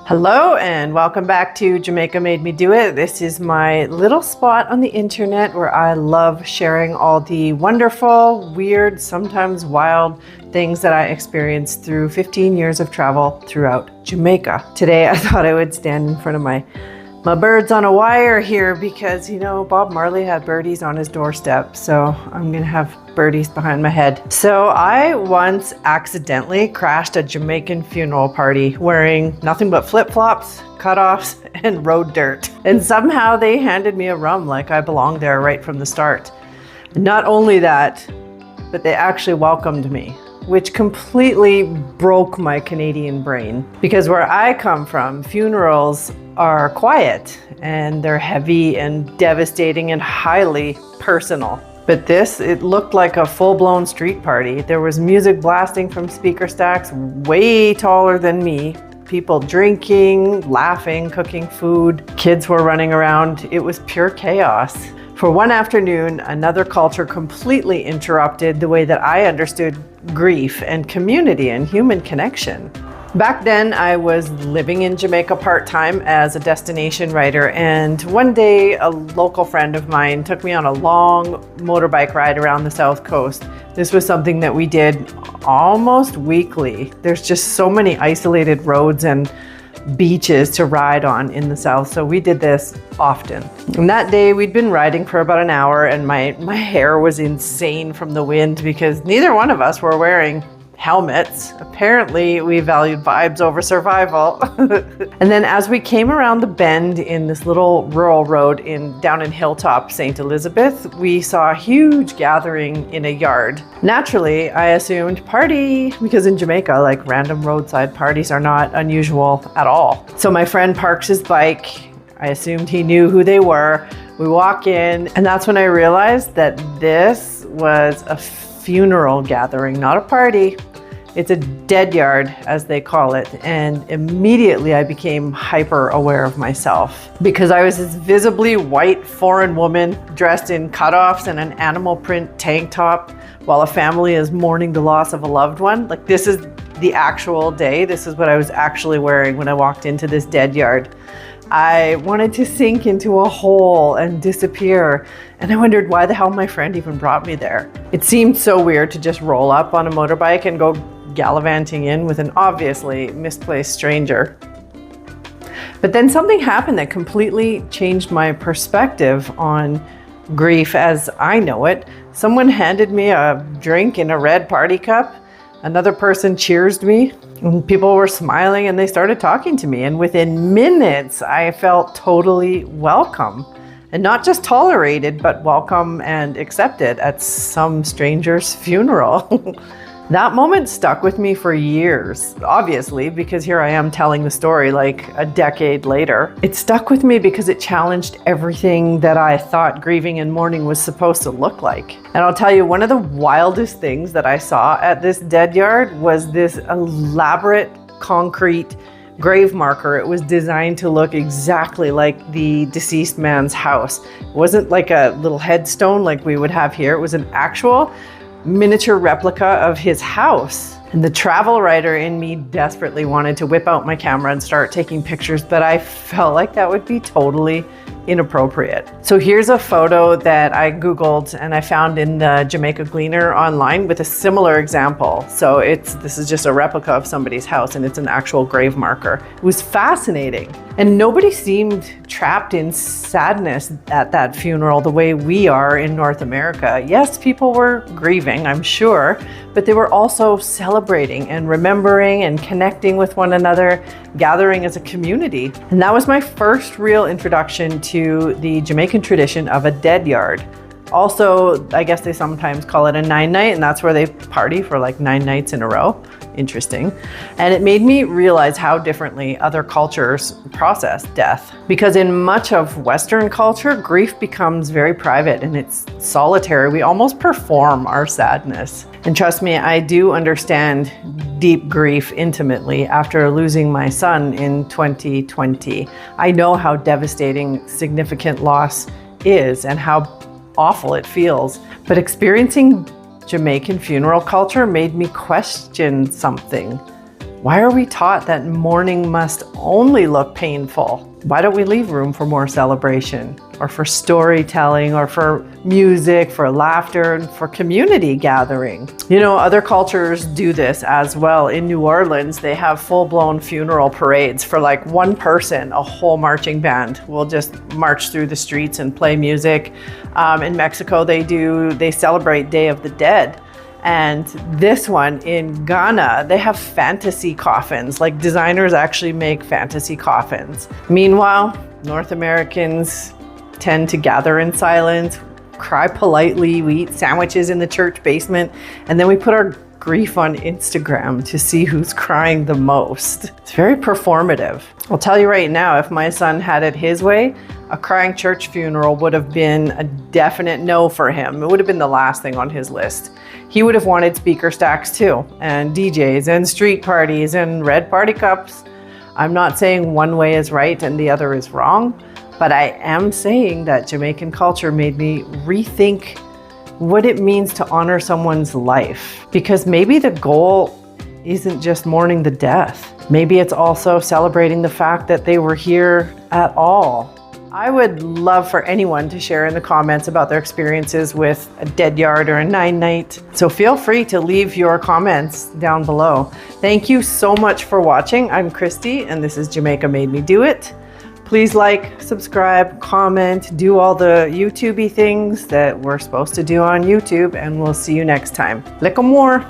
Hello and welcome back to Jamaica Made Me Do It. This is my little spot on the internet where I love sharing all the wonderful, weird, sometimes wild things that I experienced through 15 years of travel throughout Jamaica. Today I thought I would stand in front of my birds on a wire here because, you know, Bob Marley had birdies on his doorstep, so I'm gonna have birdies behind my head. So I once accidentally crashed a Jamaican funeral party wearing nothing but flip-flops, cutoffs, and road dirt. And somehow they handed me a rum like I belonged there right from the start. Not only that, but they actually welcomed me, which completely broke my Canadian brain. Because where I come from, funerals are quiet and they're heavy and devastating and highly personal. But this, it looked like a full-blown street party. There was music blasting from speaker stacks way taller than me. People drinking, laughing, cooking food. Kids were running around. It was pure chaos. For one afternoon, another culture completely interrupted the way that I understood grief and community and human connection. Back then, I was living in Jamaica part-time as a destination writer, and one day a local friend of mine took me on a long motorbike ride around the South Coast. This was something that we did almost weekly. There's just so many isolated roads and beaches to ride on in the South, so we did this often. And that day we'd been riding for about an hour and my hair was insane from the wind because neither one of us were wearing helmets. Apparently we valued vibes over survival. And then as we came around the bend in this little rural road down in Hilltop, St. Elizabeth, we saw a huge gathering in a yard. Naturally, I assumed party, because in Jamaica, like random roadside parties are not unusual at all. So my friend parks his bike. I assumed he knew who they were. We walk in, and that's when I realized that this was a funeral gathering, not a party. It's a dead yard, as they call it, and immediately I became hyper aware of myself because I was this visibly white foreign woman dressed in cutoffs and an animal print tank top while a family is mourning the loss of a loved one. Like, this is the actual day. This is what I was actually wearing when I walked into this dead yard. I wanted to sink into a hole and disappear, and I wondered why the hell my friend even brought me there. It seemed so weird to just roll up on a motorbike and go gallivanting in with an obviously misplaced stranger. But then something happened that completely changed my perspective on grief as I know it. Someone handed me a drink in a red party cup. Another person cheersed me, and people were smiling and they started talking to me. And within minutes, I felt totally welcome. And not just tolerated, but welcome and accepted at some stranger's funeral. That moment stuck with me for years, obviously, because here I am telling the story like a decade later. It stuck with me because it challenged everything that I thought grieving and mourning was supposed to look like. And I'll tell you, one of the wildest things that I saw at this dead yard was this elaborate concrete grave marker. It was designed to look exactly like the deceased man's house. It wasn't like a little headstone like we would have here. It was an actual miniature replica of his house. And the travel writer in me desperately wanted to whip out my camera and start taking pictures, but I felt like that would be totally inappropriate. So here's a photo that I Googled and I found in the Jamaica Gleaner online with a similar example. So this is just a replica of somebody's house and it's an actual grave marker. It was fascinating. And nobody seemed trapped in sadness at that funeral the way we are in North America. Yes, people were grieving, I'm sure, but they were also celebrating and remembering and connecting with one another, gathering as a community. And that was my first real introduction to the Jamaican tradition of a dead yard. Also, I guess they sometimes call it a 9-night, and that's where they party for like 9 nights in a row. Interesting. And it made me realize how differently other cultures process death. Because in much of Western culture, grief becomes very private and it's solitary. We almost perform our sadness. And trust me, I do understand deep grief intimately after losing my son in 2020. I know how devastating significant loss is and how awful it feels. But experiencing Jamaican funeral culture made me question something. Why are we taught that mourning must only look painful? Why don't we leave room for more celebration, or for storytelling, or for music, for laughter, and for community gathering? You know, other cultures do this as well. In New Orleans, they have full-blown funeral parades for like one person. A whole marching band will just march through the streets and play music. In Mexico, they celebrate Day of the Dead. And this one in Ghana, they have fantasy coffins. Like, designers actually make fantasy coffins. Meanwhile, North Americans tend to gather in silence, cry politely, we eat sandwiches in the church basement, and then we put our grief on Instagram to see who's crying the most. It's very performative. I'll tell you right now, if my son had it his way, a crying church funeral would have been a definite no for him. It would have been the last thing on his list. He would have wanted speaker stacks too, and DJs and street parties and red party cups. I'm not saying one way is right and the other is wrong, but I am saying that Jamaican culture made me rethink what it means to honor someone's life. Because maybe the goal isn't just mourning the death. Maybe it's also celebrating the fact that they were here at all. I would love for anyone to share in the comments about their experiences with a dead yard or a 9-night. So feel free to leave your comments down below. Thank you so much for watching. I'm Christy, and this is Jamaica Made Me Do It. Please like, subscribe, comment, do all the YouTube-y things that we're supposed to do on YouTube, and we'll see you next time. Lick 'em more.